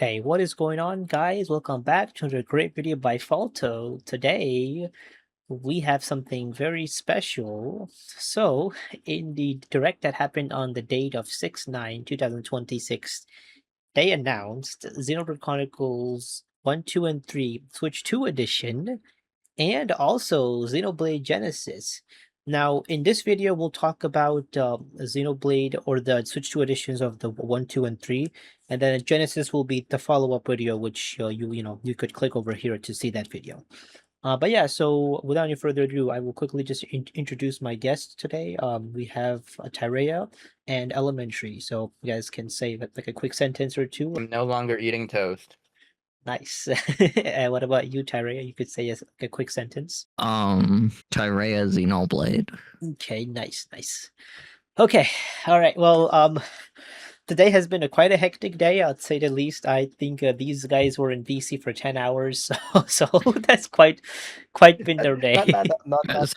Hey, what is going on, guys? Welcome back to another great video by Falto. Today, we have something very special. So, in the direct that happened on the date of 6/9/2026, they announced Xenoblade Chronicles 1, 2, and 3 Switch 2 Edition and also Xenoblade Genesis. Now, in this video, we'll talk about Xenoblade or the Switch 2 editions of the 1, 2, and 3, and then Genesis will be the follow-up video, which you could click over here to see that video. But yeah, so without any further ado, I will quickly just introduce my guests today. We have Tyrea and Elementary, so you guys can say like a quick sentence or two. I'm no longer eating toast. Nice. And what about you, Tyrea? You could say a quick sentence. Tyrea Xenoblade. Okay, nice, nice. Okay, all right. Well, today has been quite a hectic day, I'd say the least. I think these guys were in VC for 10 hours, so that's quite been their day.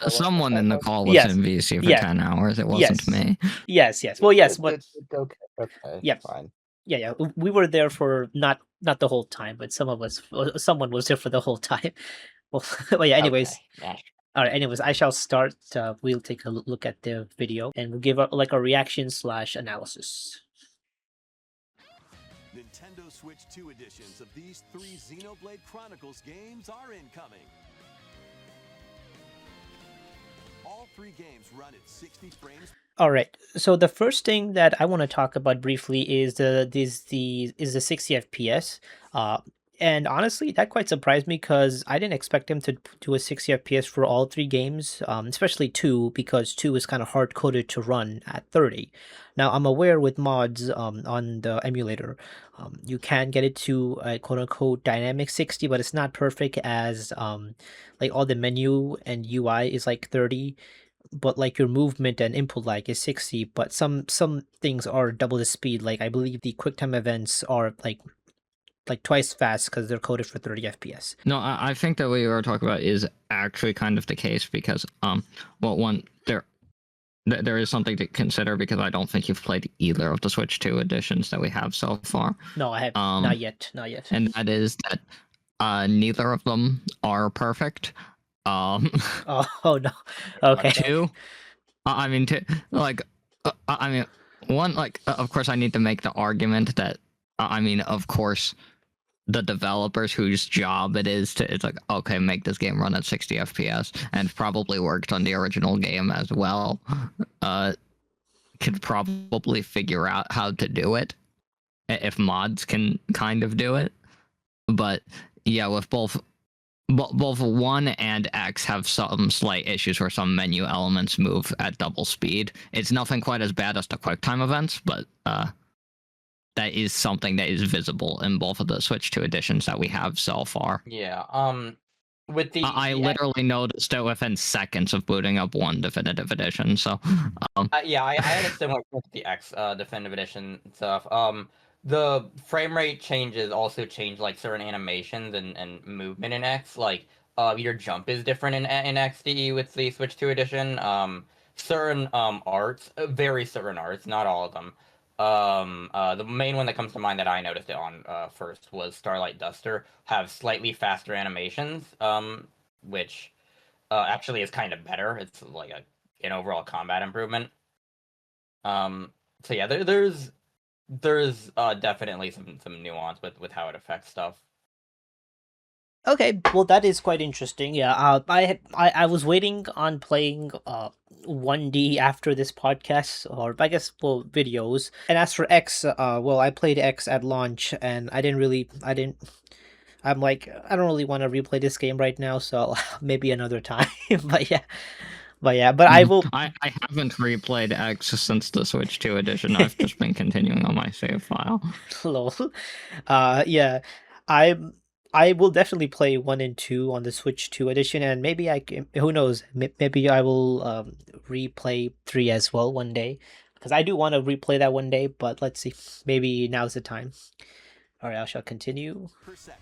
Someone in the call was Yes, in VC for yeah, 10 hours. It wasn't yes, me. yes. Well, yes, but Okay, okay, yeah, fine. yeah. We were there for not the whole time, but someone was there for the whole time. Well, well, yeah. Anyways, Okay, yeah. all right. Anyways, I shall start. We'll take a look at the video and we'll give a reaction slash analysis. Nintendo Switch 2 editions of these three Xenoblade Chronicles games are incoming. All three games run at 60 frames. All right. So the first thing that I want to talk about briefly is the 60 FPS. And honestly, that quite surprised me because I didn't expect them to do a 60 FPS for all three games, especially two, because two is kind of hard coded to run at 30. Now I'm aware with mods on the emulator, you can get it to a quote unquote dynamic 60, but it's not perfect as like all the menu and UI is like 30, but like your movement and input lag is 60, but some things are double the speed. Like I believe the QuickTime events are like twice fast because they're coded for 30 FPS. No, I think that what you were talking about is actually kind of the case because, well, one, there is something to consider because I don't think you've played either of the Switch 2 editions that we have so far. No, I have not yet. And that is that neither of them are perfect. Oh no. Okay. Two, I mean, I mean, one, like, of course, I need to make the argument that, I mean, of course, the developers whose job it is to, it's like, okay, make this game run at 60 FPS, and probably worked on the original game as well, could probably figure out how to do it, if mods can kind of do it. But yeah, with both 1 and X have some slight issues where some menu elements move at double speed. It's nothing quite as bad as the QuickTime events, but that is something that is visible in both of the Switch 2 editions that we have so far. Yeah. With the I literally noticed it within seconds of booting up one definitive edition. So, yeah, I had a similar with the X definitive edition stuff. The frame rate changes also change like certain animations and movement in X. Like your jump is different in XDE with the Switch 2 edition. Certain arts, very certain arts, not all of them. The main one that comes to mind that I noticed it on first was Starlight Duster, have slightly faster animations, which actually is kind of better. It's like an overall combat improvement. So yeah, there's definitely some nuance with how it affects stuff. Okay, well that is quite interesting. Yeah, I was waiting on playing 1D after this podcast, or I guess well videos. And as for X, well I played X at launch, and I'm like I don't really want to replay this game right now, so maybe another time. But I will. I haven't replayed X since the Switch 2 edition. I've just been continuing on my save file. Lol. Yeah, I I will definitely play 1 and 2 on the Switch 2 edition, and maybe I can, who knows, maybe I will replay 3 as well one day, because I do want to replay that one day, but let's see, maybe now's the time. All right, I shall continue. Per second,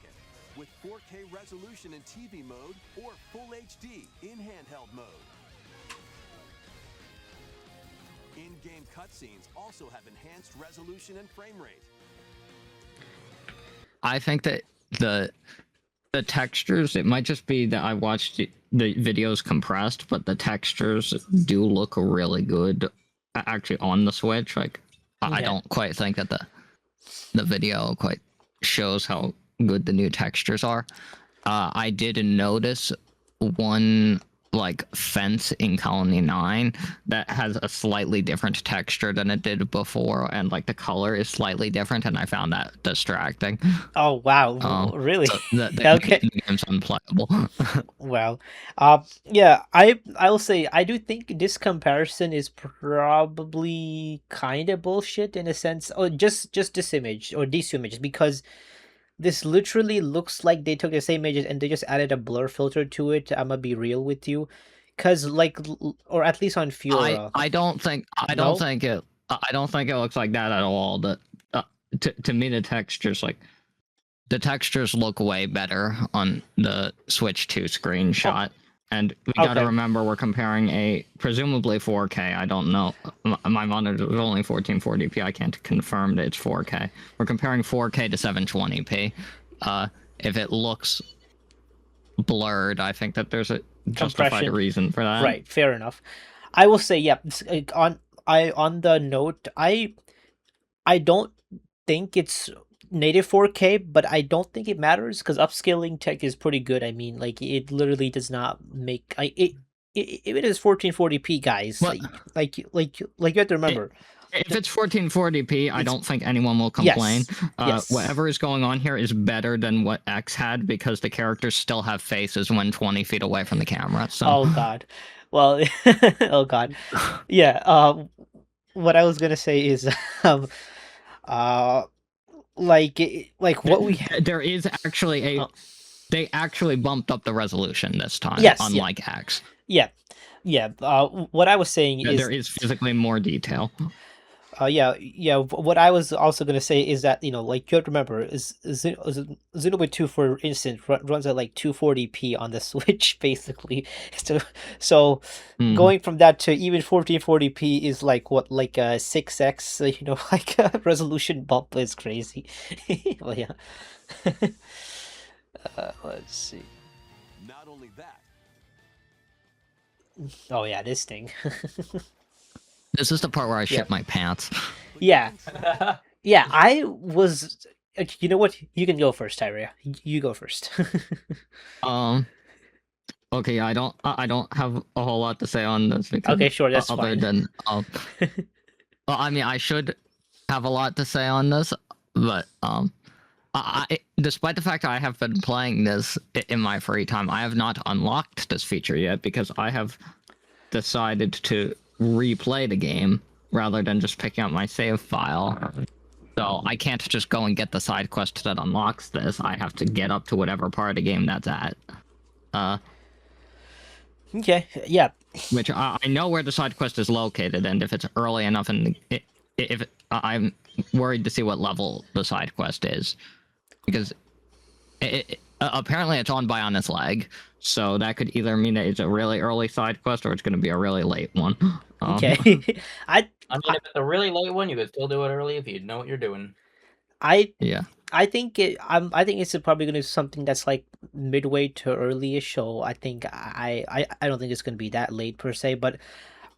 with 4K resolution in TV mode or Full HD in handheld mode. In-game cutscenes also have enhanced resolution and frame rate. I think that the textures, it might just be that I watched the videos compressed, but the textures do look really good actually on the Switch. Like I Okay. don't quite think that the video quite shows how good the new textures are. I did notice one like fence in Colony 9 that has a slightly different texture than it did before, and like the color is slightly different, and I found that distracting. Oh wow, really? So Okay. the game's unplayable. Wow. Yeah, I will say I do think this comparison is probably kind of bullshit in a sense. Oh, just this image or these two images, because this literally looks like they took the same images and they just added a blur filter to it. I'm gonna be real with you, cause like, or at least on Fiora. I don't think No? I don't think it looks like that at all. To me the textures look way better on the Switch 2 screenshot. And we gotta Okay. remember we're comparing a presumably 4K. I don't know. My monitor is only 1440p. I can't confirm that it's 4K. We're comparing 4K to 720p. If it looks blurred, I think that there's a justified Compression. reason for that. Right, fair enough. I will say, yeah, on the note, I don't think it's native 4K, but I don't think it matters because upscaling tech is pretty good. I mean, like it literally does not make it is 1440p, guys. What? Like you have to remember. If it's 1440p, I It's- don't think anyone will complain. Yes. Whatever is going on here is better than what X had because the characters still have faces when 20 feet away from the camera. So. Oh god. Well, oh god. Yeah. What I was gonna say is, uh, like what we. There is actually Oh. They actually bumped up the resolution this time, Yes, yeah. unlike X. Yeah. What I was saying is There is physically more detail. What I was also gonna say is that like you have to remember is Xenoblade 2, for instance, runs at like 240p on the Switch basically. So Mhm. going from that to even 1440p is like what, like a 6x, like a resolution bump is crazy. Well, yeah. Let's see. Not only that, Oh yeah, this thing. This is the part where I shit my pants. Yeah. Yeah, I was. You know what? You can go first, Tyrea. You go first. Okay, I don't have a whole lot to say on this because Okay, sure, that's other fine. than well, I mean, I should have a lot to say on this, but despite the fact that I have been playing this in my free time, I have not unlocked this feature yet because I have decided to replay the game rather than just picking up my save file. So I can't just go and get the side quest that unlocks this. I have to get up to whatever part of the game that's at. Okay, yeah. Which I know where the side quest is located, and if it's early enough, I'm worried to see what level the side quest is, because apparently it's on Bionis leg, so that could either mean that it's a really early side quest or it's going to be a really late one. Okay. I mean, if it's a really late one, you could still do it early if you know what you're doing. Yeah. I think I think it's probably gonna be something that's like midway to early-ish. So I think I don't think it's gonna be that late per se. But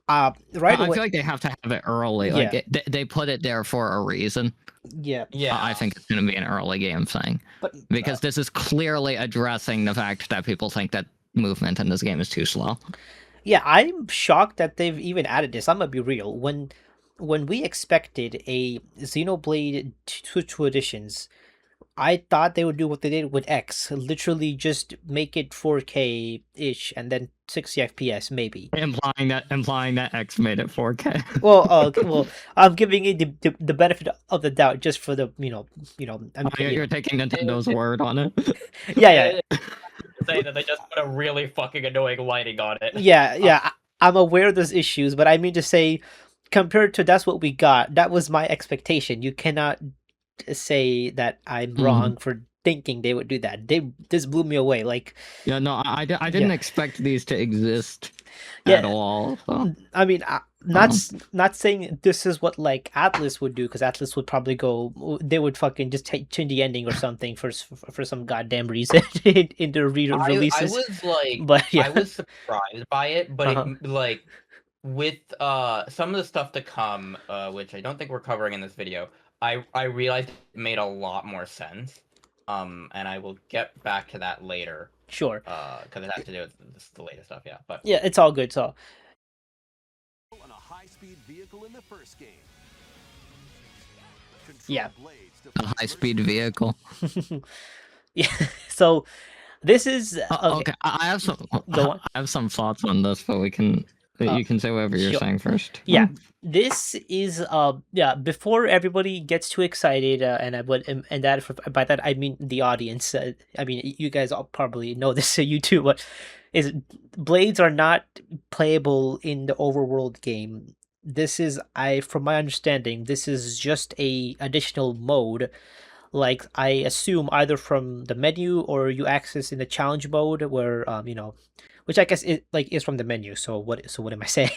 right I away, feel like they have to have it early. Yeah. Like they put it there for a reason. yeah. Yeah, I think it's going to be an early game thing But because this is clearly addressing the fact that people think that movement in this game is too slow. yeah, I'm shocked that they've even added this. I'm gonna be real. When we expected a Xenoblade 2 editions, I thought they would do what they did with X, literally just make it 4K ish and then 60 FPS maybe. Implying that X made it 4K. Well, I'm giving it the benefit of the doubt just for the You're taking Nintendo's word on it. yeah. Say that they just put a really fucking annoying lighting on it. Yeah. I'm aware there's issues, but I mean to say, compared to that's what we got, that was my expectation. You cannot say that I'm wrong for thinking they would do that. This blew me away. Like, Yeah, no, I didn't Yeah. expect these to exist Yeah. at all. So. I mean, not saying this is what like Atlas would do, because Atlas would probably they would fucking just change the ending or something for some goddamn reason in the I releases. was like, But I yeah, was surprised by it, but uh-huh. it like with some of the stuff to come, which I don't think we're covering in this video, I realized it made a lot more sense. And I will get back to that later. Sure. Because it has to do with the latest stuff, yeah. But Yeah, it's all good. So On a high-speed vehicle in the first game. Control yeah. blades to A high-speed vehicle. Yeah. So this is okay. Okay, I have some. Go on. I have some thoughts on this, but you can say whatever you're Sure. saying first. Yeah, this is yeah. Before everybody gets too excited, and I would and that by that I mean the audience. I mean you guys all probably know this, so you too. But is blades are not playable in the overworld game. This is from my understanding, this is just a additional mode. Like I assume either from the menu or you access in the challenge mode, where which I guess is from the menu. So what am I saying?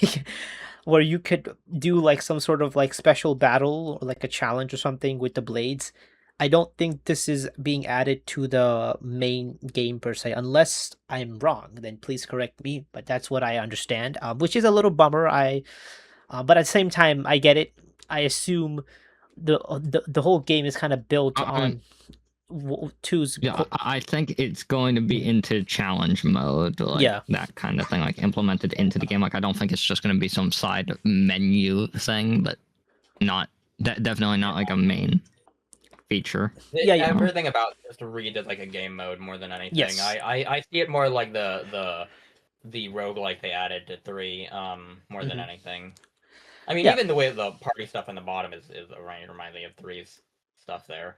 Where you could do like some sort of like special battle or like a challenge or something with the blades. I don't think this is being added to the main game per se, unless I'm wrong. Then please correct me. But that's what I understand, which is a little bummer. But at the same time, I get it. I assume the whole game is kind of built on two's. Yeah, I think it's going to be into challenge mode, like Yeah. that kind of thing, like implemented into the game. Like I don't think it's just going to be some side menu thing, but definitely not like a main feature. Yeah. everything about just read it like a game mode more than anything. Yes. I see it more like the roguelike they added to 3, more than Mhm. anything. I mean, Yeah. even the way the party stuff in the bottom is reminds me of 3's stuff there.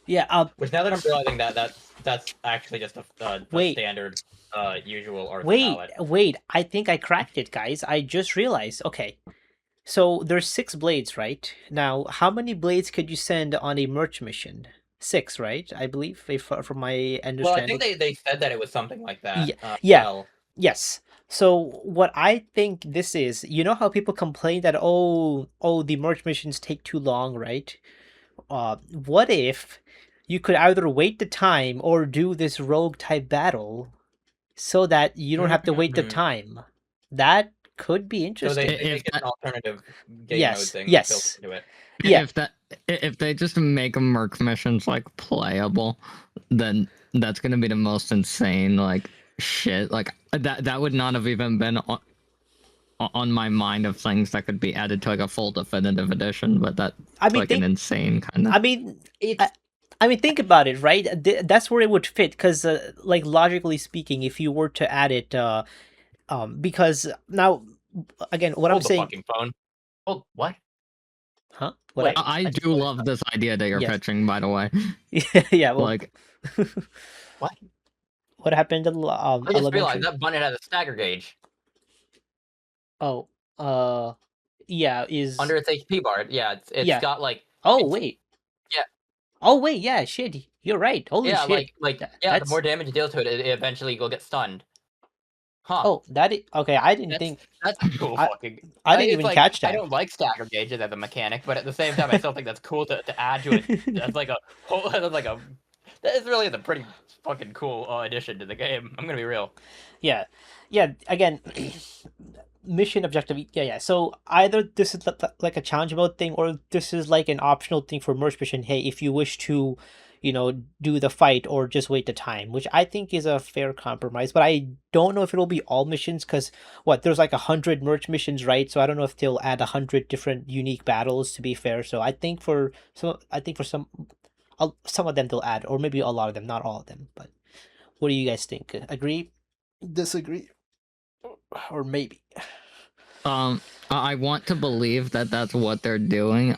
Yeah. Which now that I'm realizing that's actually just a Wait. standard usual art Wait, palette. wait. I think I cracked it, guys. I just realized. Okay. So there's 6 blades, right? Now, how many blades could you send on a merch mission? 6, right? I believe, if from my Well, I think understanding. they said that it was something like that. Yeah. Yeah. Well, Yes. So what I think this is, you know how people complain that the merge missions take too long, right? What if you could either wait the time or do this rogue type battle so that you don't have to wait the time? That could be so interesting. they If make it that- an alternative game mode thing built Yes. into it. Yeah. If they just make merc missions like playable, then that's gonna be the most insane like shit. Like that would not have even been on my mind of things that could be added to like a full definitive edition. But that's like an insane kind of. I mean, think about it, right? That's where it would fit, because, like logically speaking, if you were to add it, because now, again, what I'm Hold the saying, fucking phone. Hold what? huh? Wait. I do love this idea that you're Yes. pitching, by the way. Yeah, well, Like, What? what happened to I just elementary? realized that button has a stagger gauge Oh, yeah, is under its HP bar. Yeah, it's Yeah. got like Oh it's- wait. yeah. Oh wait, yeah, shit. You're right. Holy yeah, shit. like Th- yeah. The that's- more damage you deal to it, it eventually will get stunned. Huh? Oh, okay. I didn't think. That's a cool I- fucking. I didn't it's even like, catch I that. don't like stagger gauges as a mechanic, but at the same time, I still think that's cool to add to it. That's like a whole like a. That is really a pretty fucking cool addition to the game. I'm gonna be real. Yeah. Again, mission objective. Yeah. So either this is like a challenge mode thing, or this is like an optional thing for merge mission. Hey, if you wish to, do the fight or just wait the time, which I think is a fair compromise. But I don't know if it'll be all missions, because there's like 100 merge missions, right? So I don't know if they'll add 100 different unique battles. To be fair, so I think for some of them they'll add, or maybe a lot of them, not all of them. But what do you guys think? Agree? Disagree? Or maybe? I want to believe that that's what they're doing.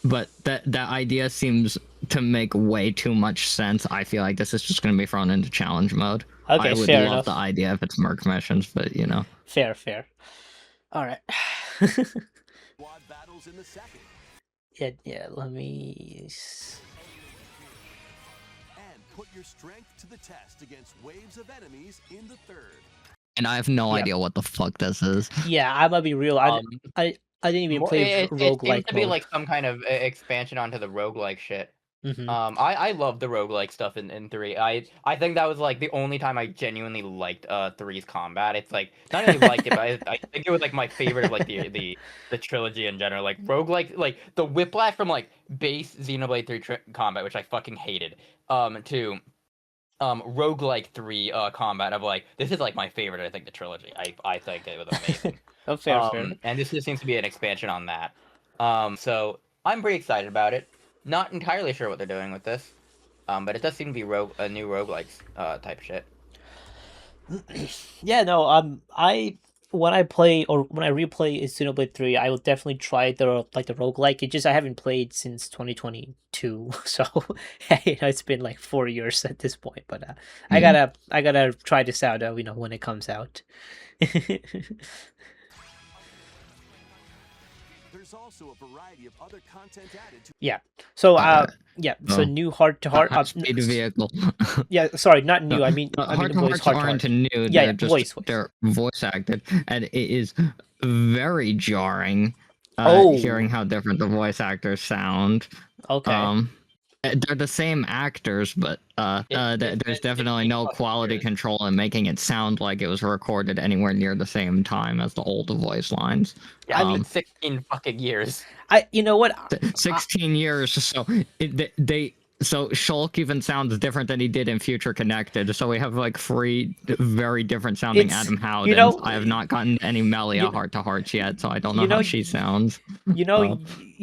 But that idea seems to make way too much sense. I feel like this is just going to be thrown into challenge mode. Okay, I would fair love enough. the idea if it's merc missions, but Fair. All right. Squad battles in the second. Yeah. Let me. And put your strength to the test against waves of enemies in the third. and I have no Yeah. idea what the fuck this is. Yeah, I'm gonna be real. I Um, didn't even play it seems roguelike to be mode. like some kind of expansion onto the roguelike shit. Hmm. I love the roguelike stuff in 3. I think that was like the only time I genuinely liked 3's combat. It's like not only liked it, but I think it was like my favorite of like the trilogy in general. Like roguelike, like the whiplash from like base Xenoblade 3 combat, which I fucking hated, to roguelike 3 combat of like this is like my favorite. I think the trilogy. I think it was amazing. Oh, fair. And this just seems to be an expansion on that. So I'm pretty excited about it. Not entirely sure what they're doing with this. But it does seem to be a new roguelikes type shit. Yeah, no. When I play or when I replay Xenoblade 3, I will definitely try the roguelike. It just I haven't played since 2022, so it's been like 4 years at this point. But I gotta try this out. When it comes out. There's also a variety of other content added to Yeah. So so Oh. new heart to heart. Speed vehicle. Yeah, sorry, not new. I mean Heart the to voice Hearts heart to aren't heart. new. Yeah, They're just voice. they're voice acted, and it is very jarring. Oh. Hearing how different the voice actors sound. Okay. They're the same actors, but there's definitely no quality years. control in making it sound like it was recorded anywhere near the same time as the old voice lines. Yeah, I mean 16 fucking years. You know what? 16 years. So so Shulk even sounds different than he did in Future Connected. So we have like 3 very different sounding It's- Adam Howdens. you know- I have not gotten any Melia heart to hearts yet, so I don't know how she sounds. You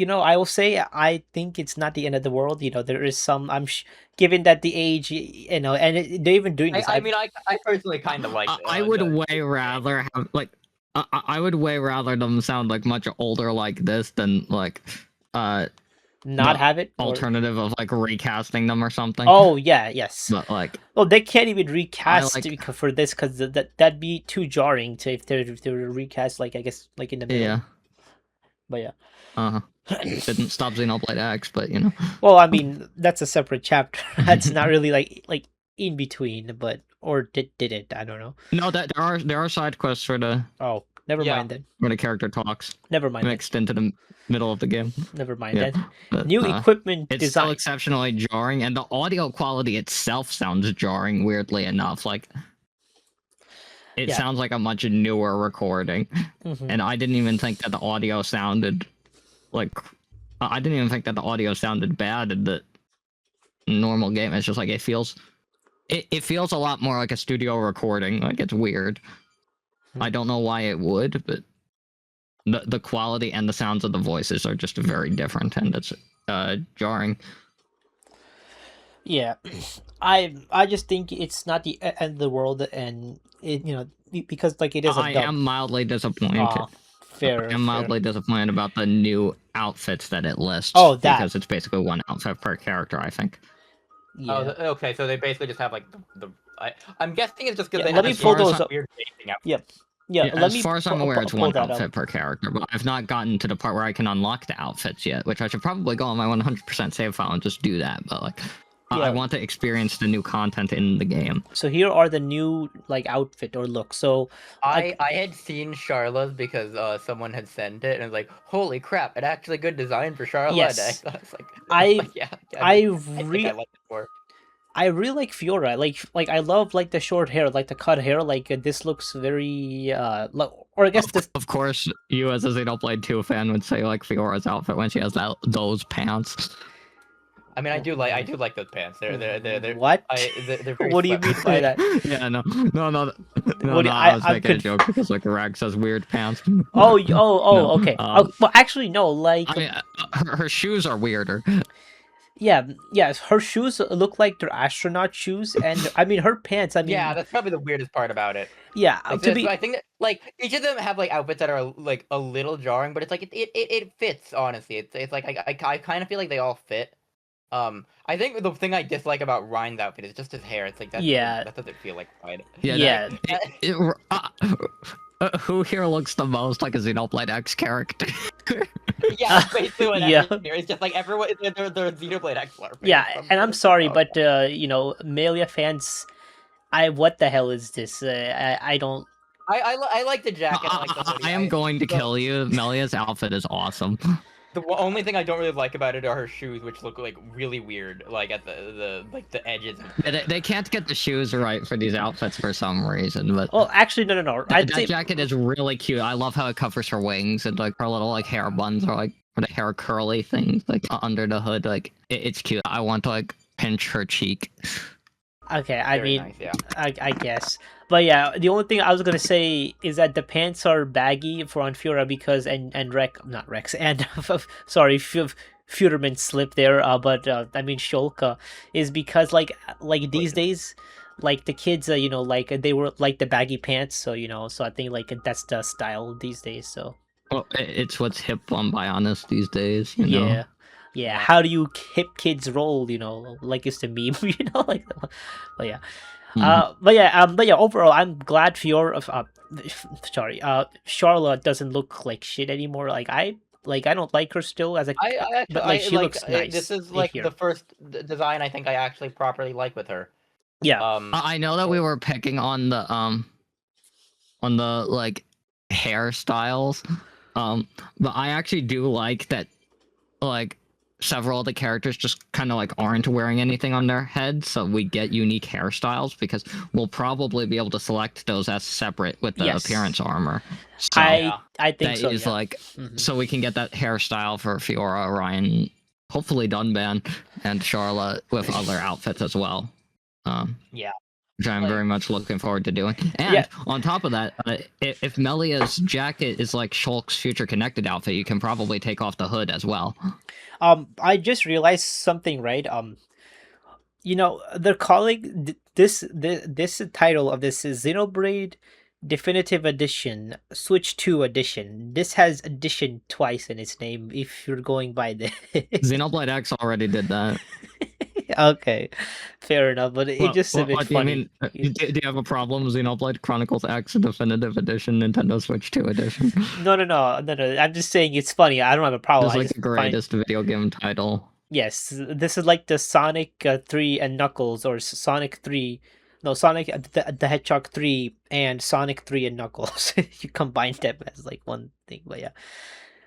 know, I will say I think it's not the end of the world. There is some. Given that the age, and they're even doing this. I mean, I personally kind of like. I would way rather have like. I would way rather them sound like much older like this than like not have it. alternative of like recasting them or something. Oh yeah, yes. But like, Well, they can't even recast like- for this because that'd be too jarring to if they were recast like I guess like in the middle. yeah, But yeah. didn't stop Xenoblade X, but Well, I mean that's a separate chapter. That's not really like in between, but or did it? I don't know. No, that there are side quests for the Oh, never Yeah. mind then. where the character talks Never mind. Then. mixed into the middle of the game. Never mind Yeah. then. But, New equipment it's still design. exceptionally jarring, and the audio quality itself sounds jarring. Weirdly enough, like it Yeah. sounds like a much newer recording, Mhm. and I didn't even think that the audio sounded like. I didn't even think that the audio sounded bad in the normal game. It's just like it feels. It feels a lot more like a studio recording. Like it's weird. I don't know why it would, but the quality and the sounds of the voices are just very different, and it's jarring. Yeah, I just think it's not the end of the world, and it because like it is a I dub. am mildly disappointed. Aw, fair. I'm mildly disappointed about the new outfits that it lists. Oh, that. Because it's basically one outfit per character, I think. Yeah. Oh, okay. So they basically just have like I'm guessing it's just because Yeah, they let have me this pull weird- those up. weird dating outfit. Yep. Yeah. Let as me far as I'm pu- aware, pu- it's pull one that up. outfit per character, but I've not gotten to the part where I can unlock the outfits yet, which I should probably go on my 100% save file and just do that. But like, Yeah. I want to experience the new content in the game. So here are the new like outfit or look. So I had seen Charla's because someone had sent it and it was like, holy crap, it actually good design for Charla. Yes. And I was like, I- yeah, I think re- I liked it more. I really like Fiora. Like I love like the short hair, like the cut hair. Like this looks very or I guess this. Of course, you as a Xenoblade 2 fan would say like Fiora's outfit when she has those pants. I mean, I do like those pants. They're What? they're very What do you sweaty. mean by that? Yeah, no, What do you- I was I'm making a joke because like Rag says weird pants. Oh, No, okay. Well, actually, no. Like, I mean, her shoes are weirder. yeah, her shoes look like they're astronaut shoes, and I mean her pants. I mean, Yeah, that's probably the weirdest part about it. yeah. Like, To be I think that like each of them have like outfits that are like a little jarring, but it's like it fits honestly. It's like I kind of feel like they all fit. I think the thing I dislike about Ryan's outfit is just his hair. It's like that. Yeah. That doesn't feel like Ryan. Yeah. Who here looks the most like a Xenoblade X character? Yeah, that's basically what Yeah. happened here. It's just like everyone, they're Xenoblade X larping. yeah, and I'm sorry, Oh, but Melia fans, what the hell is this? I don't I like the jacket. I like the hoodie. I am going to the- kill you. Melia's outfit is awesome. The only thing I don't really like about it are her shoes, which look like really weird, like at the edges. They can't get the shoes right for these outfits for some reason, but Well, actually, no. that jacket is really cute. I love how it covers her wings and like her little like hair buns or like or the hair curly things like under the hood. Like it's cute. I want to like pinch her cheek. Okay, I Very mean, nice, yeah. I guess, but yeah, the only thing I was gonna say is that the pants are baggy for Anfura because and not Rex and sorry, Futerman slipped there. But I mean Shulka is because like these days, like the kids, like they were like the baggy pants, so so I think like that's the style these days. So Well, it's what's hip on Bionis these days, you know. yeah. Yeah, how do you hip kids roll? Like it's the meme, like. But yeah, but yeah. Overall, I'm glad Fiora. Sorry, Charlotte doesn't look like shit anymore. I don't like her still as a. I actually, but like she looks nice. This is like here. the first design I think I actually properly like with her. Yeah. I know that we were picking on the like hairstyles, but I actually do like that, like several of the characters just kind of like aren't wearing anything on their head, so we get unique hairstyles because we'll probably be able to select those as separate with the appearance armor. So I think that so. is Yeah. like so we can get that hairstyle for Fiora, Orion, hopefully Dunban, and Charlotte with other outfits as well. Yeah. Which I'm Like- very much looking forward to doing. And on top of that, if Melia's jacket is like Shulk's future connected outfit, you can probably take off the hood as well. I just realized something, right? They're calling this title of this is Xenoblade Definitive Edition, Switch 2 Edition. This has edition twice in its name if you're going by the Xenoblade X already did that. Okay, fair enough, but it just a bit what do you funny. mean? Do you have a problem? Xenoblade Chronicles X Definitive Edition, Nintendo Switch 2 Edition. No. I'm just saying it's funny. I don't have a problem. It's I like just the greatest video game title. Yes, this is like the Sonic 3 and Knuckles, or Sonic 3. No, Sonic the Hedgehog 3 and Sonic 3 and Knuckles. You combine them as like one thing, but yeah.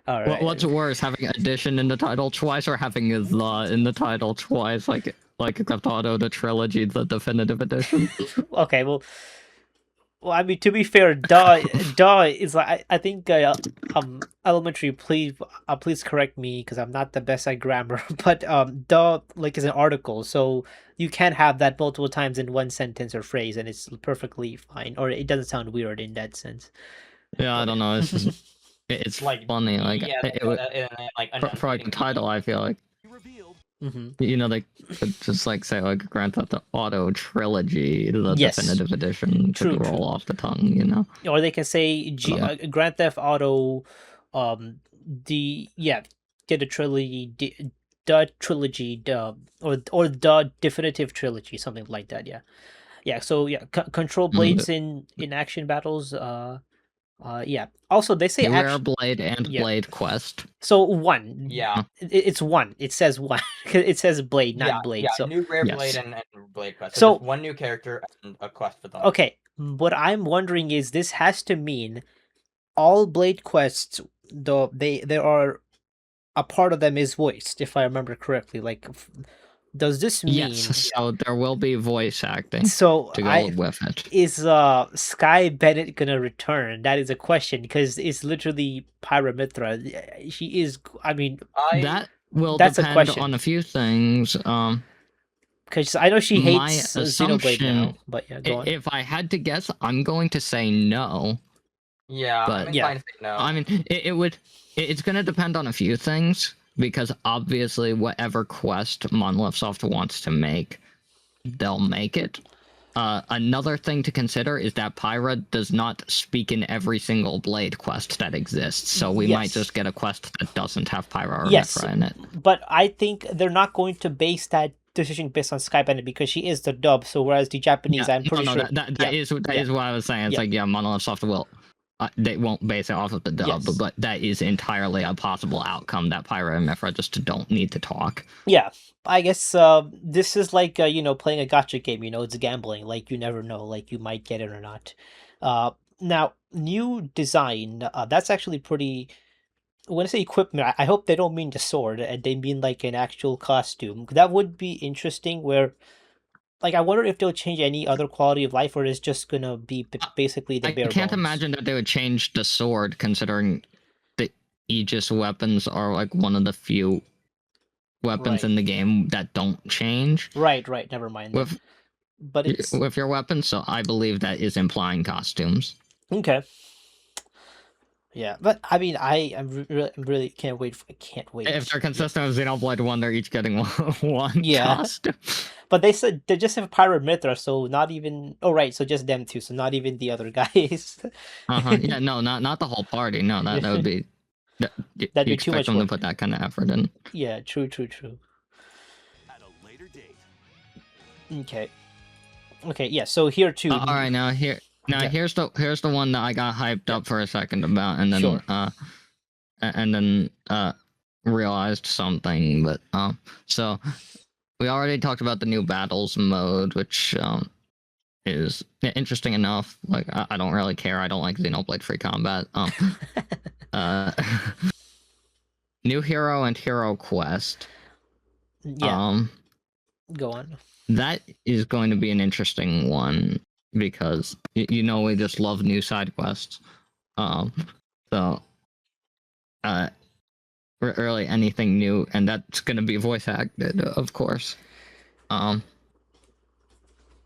All right. What's worse, having edition in the title twice, or having the in the title twice, like Except Auto the Trilogy, the Definitive Edition? Okay, well, I mean, to be fair, duh is like I think Elementary. Please correct me because I'm not the best at grammar. But duh like is an article, so you can have that multiple times in one sentence or phrase, and it's perfectly fine, or it doesn't sound weird in that sense. Yeah, I don't know. It's just, it's Like, funny. Like yeah, it would, like for like a title, I feel like Revealed. they could just like say like Grand Theft Auto Trilogy, the Yes. Definitive Edition, True, could roll off the tongue. Or they can say Grand Theft Auto, get the trilogy, the trilogy, or the definitive trilogy, something like that. Yeah. So yeah, control blades in action battles. Yeah. Also, they say Rare Blade and Blade Quest. So one. Yeah. It's one. It says one. It says blade, not blade. Yeah, So new Rare Yes. Blade and Blade Quest. So- So one new character and a quest for them. okay. What I'm wondering is this has to mean all blade quests, though there are a part of them is voiced, if I remember correctly. Like, does this mean? Yes, so there will be voice acting So to go with it. is Sky Bennett gonna return? That is a question because it's literally Pyramithra. She is. I mean, That will That's a depend question. on a few things. because I know she My hates Xenoblade now. assumption, But yeah, go on. If I had to guess, I'm going to say no. Yeah, But- I'm Yeah. inclined to say no. I mean, it's going to depend on a few things because obviously whatever quest Monolith Soft wants to make, they'll make it. Another thing to consider is that Pyra does not speak in every single Blade quest that exists, so we might Yes. just get a quest that doesn't have Pyra or Yes. Mithra in it. But I think they're not going to base that decision based on Sky Bennett because she is the dub. So whereas the Japanese, I'm pretty sure that is what I was saying. It's like Monolith Soft will. They won't base it off of the dub, Yes. but that is entirely a possible outcome that Pyra and Mithra just don't need to talk. Yeah, I guess this is like playing a gotcha game. It's gambling. Like you never know. Like you might get it or not. Now, new design. That's actually pretty. When I say equipment, I hope they don't mean the sword, and they mean like an actual costume. That would be interesting. Where, like, I wonder if they'll change any other quality of life, or it's just gonna be basically the I bare can't bones. imagine that they would change the sword, considering the Aegis weapons are like one of the few weapons Right. in the game that don't change Right. Never mind that. with But it's with your weapons. So I believe that is implying costumes. okay. Yeah, but I mean, really can't wait. I can't wait. If they're consistent with Xenoblade 1, they're each getting one Yeah. costume. But they said they just have Pyra Mithra, so not even. Oh, right. So just them two. So not even the other guys. Yeah, no, not the whole party. No, that would be. That'd You be too expect much them to work. put that kind of effort in. Yeah. True. At a later date. Okay. Okay. Yeah. So here too. All right, now Yeah. here's the one that I got hyped up for a second about, and then Sure. Realized something. But so we already talked about the new battles mode, which is interesting enough. Like I don't really care. I don't like Xenoblade free combat. New hero and hero quest. Yeah. Go on. That is going to be an interesting one because you know we just love new side quests. So really anything new, and that's going to be voice acted, of course.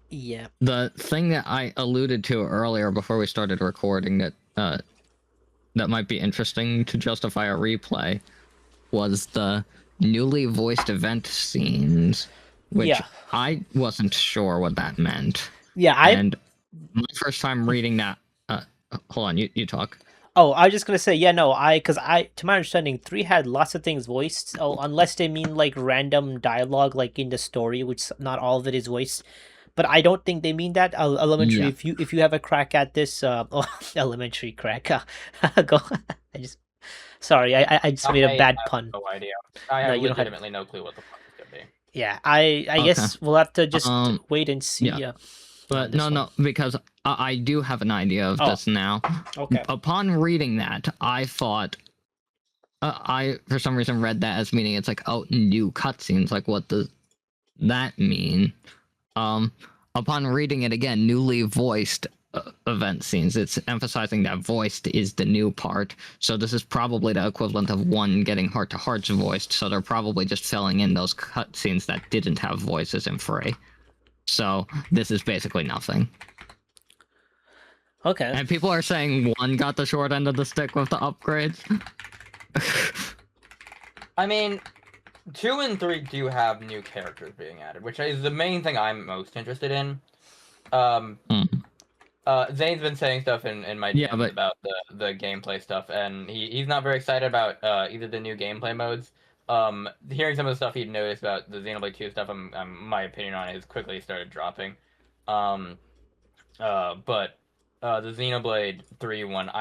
Yeah. The thing that I alluded to earlier before we started recording that that might be interesting to justify a replay was the newly voiced event scenes, which Yeah. I wasn't sure what that meant. Yeah. And my first time reading that, hold on, you talk. Oh, I was just gonna say, yeah, no, because to my understanding, 3 had lots of things voiced. Oh, unless they mean like random dialogue, like in the story, which not all of it is voiced. But I don't think they mean that. Elementary, Yeah. if you have a crack at this, elementary crack, go. I just, sorry, I just made a bad have pun. no idea. I No, have you don't have- legitimately no clue what the fuck it's gonna be. Yeah, I Okay. guess we'll have to just wait and see. yeah. on But this no, one. because I do have an idea of Oh. this now. Okay. Upon reading that, I thought I for some reason read that as meaning it's like, oh, new cutscenes. Like, what does that mean? Upon reading it again, newly voiced event scenes, it's emphasizing that voiced is the new part. So this is probably the equivalent of 1 getting heart to hearts voiced. So they're probably just filling in those cutscenes that didn't have voices in free. So this is basically nothing. Okay. And people are saying 1 got the short end of the stick with the upgrades. I mean, 2 and 3 do have new characters being added, which is the main thing I'm most interested in. Zane's been saying stuff in my DMs about the gameplay stuff, and he's not very excited about either the new gameplay modes. Hearing some of the stuff he'd noticed about the Xenoblade 2 stuff, my opinion on it has quickly started dropping. But the Xenoblade 3 one,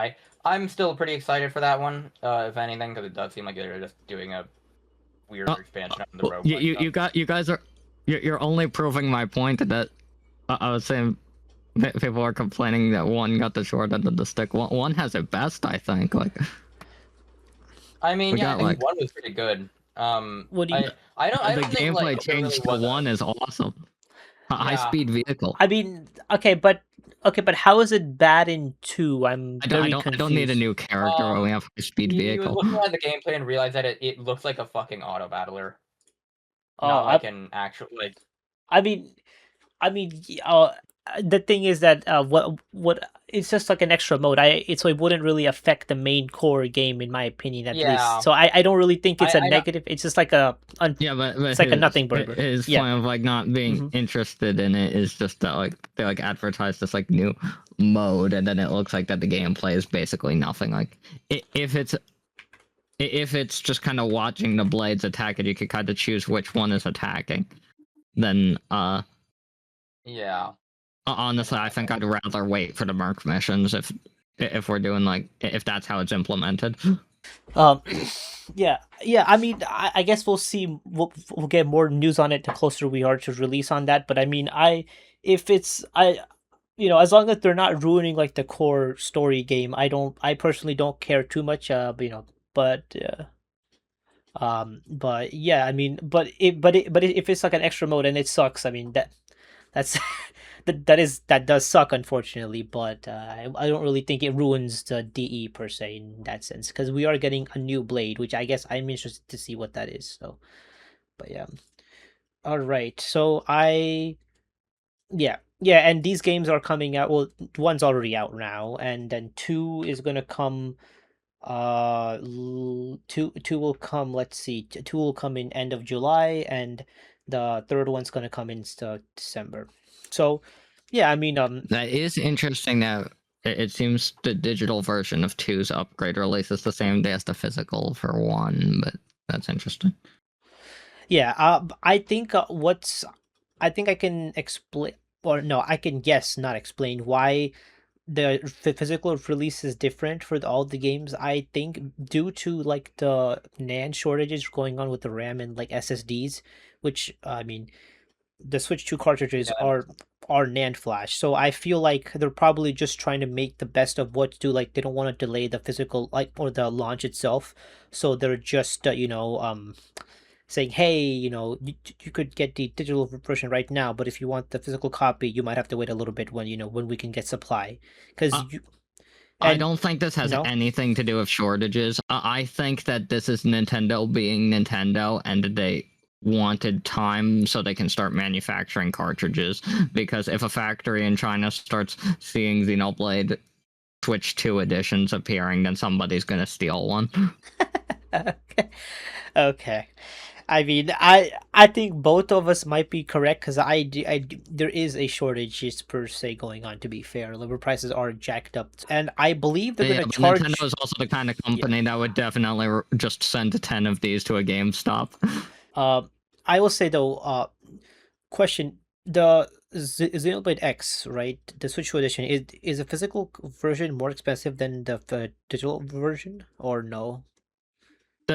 I'm still pretty excited for that one, if anything, because it does seem like they're just doing a weird expansion on the roguelike you guys are you're only proving my point that I was saying. People are complaining that 1 got the short end of the stick. 1 has it best, I think. Like, I mean, yeah, I think like, 1 was pretty good. What do you? I don't the think, gameplay like, change really to was 1 is awesome. High speed vehicle. I mean, okay, but how is it bad in 2? I'm very confused. I don't need a new character when we have high speed vehicle. You was looking at the gameplay and realized that it looks like a fucking auto battler. Oh, Not like an actual like. I mean, the thing is that what it's just like an extra mode. So it wouldn't really affect the main core game, in my opinion, at least. So I don't really think it's a negative. It's just like a but it's like a nothing burger. His point of like not being interested in it is just that like they like advertise this like new mode, and then it looks like that the gameplay is basically nothing. Like if it's just kind of watching the blades attack and you can kind of choose which one is attacking, then yeah. Honestly, I think I'd rather wait for the Merc missions if we're doing like if that's how it's implemented. Yeah. I mean, I guess we'll see. We'll get more news on it the closer we are to release on that. But I mean, as long as they're not ruining like the core story game, I personally don't care too much. But yeah, I mean, if it's like an extra mode and it sucks, I mean that's that does suck, unfortunately. But I don't really think it ruins the DE per se in that sense, because we are getting a new blade, which I guess I'm interested to see what that is. So, but yeah, all right. So yeah, and these games are coming out. Well, one's already out now, and then two is gonna come. Two will come. Let's see, two will come in end of July, and the third one's gonna come in December. So, yeah, I mean, That is interesting that it seems the digital version of 2's upgrade release is the same day as the physical for 1, but that's interesting. yeah. I think I can explain, or no, I can guess, not explain why the physical release is different for all the games. I think due to like the NAND shortages going on with the RAM and like SSDs, which I mean, the Switch 2 cartridges Yeah. are NAND flash. So I feel like they're probably just trying to make the best of what to do. Like they don't want to delay the physical like or the launch itself. So they're just saying, hey, you could get the digital version right now, but if you want the physical copy, you might have to wait a little bit when we can get supply. Because I don't think this has no? anything to do with shortages. I think that this is Nintendo being Nintendo, and they wanted time so they can start manufacturing cartridges. Because if a factory in China starts seeing Xenoblade Switch 2 editions appearing, then somebody's gonna steal one. Okay. Okay. I mean, I think both of us might be correct, because there is a shortage just per se going on. To be fair, liver prices are jacked up, and I believe they're Yeah, gonna but charge. Nintendo is also the kind of company that would definitely just send 10 of these to a GameStop. I will say though, question: the Xenoblade X, right? The Switch 2 edition, is a physical version more expensive than the digital version, or no?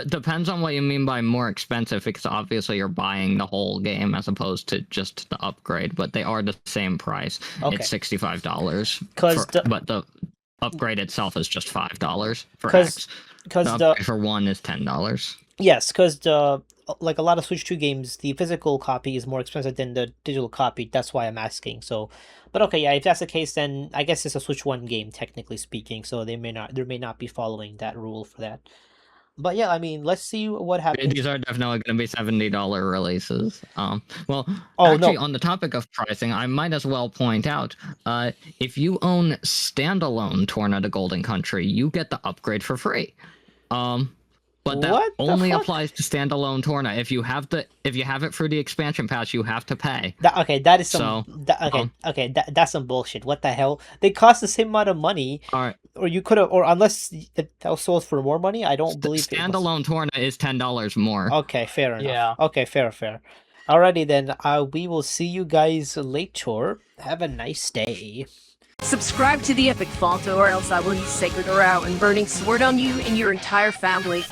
Depends on what you mean by more expensive, because obviously you're buying the whole game as opposed to just the upgrade, but they are the same price. Okay. It's $65. Because but the upgrade itself is just $5 for 'cause- X. because The the upgrade for 1 is $10. yes, because the like a lot of Switch 2 games, the physical copy is more expensive than the digital copy. That's why I'm asking. So, but okay, yeah, if that's the case, then I guess it's a Switch 1 game, technically speaking. So there may not be following that rule for that. But yeah, I mean, let's see what happens. These are definitely going to be $70 releases. Well, Oh, actually, no. on the topic of pricing, I might as well point out, if you own standalone Torna to Golden Country, you get the upgrade for free. But that What the only fuck? applies to standalone Torna. If you have it through the expansion pass, you have to pay. That is some. That's some bullshit. What the hell? They cost the same amount of money. All right. Or you could have, or unless that was sold for more money, I don't believe it was. Standalone Torna is $10 more. Okay, fair enough. Yeah. Okay, fair. Alrighty then. We will see you guys later. Have a nice day. Subscribe to the Epic Falto, or else I will use Sacred Arrow and Burning Sword on you and your entire family.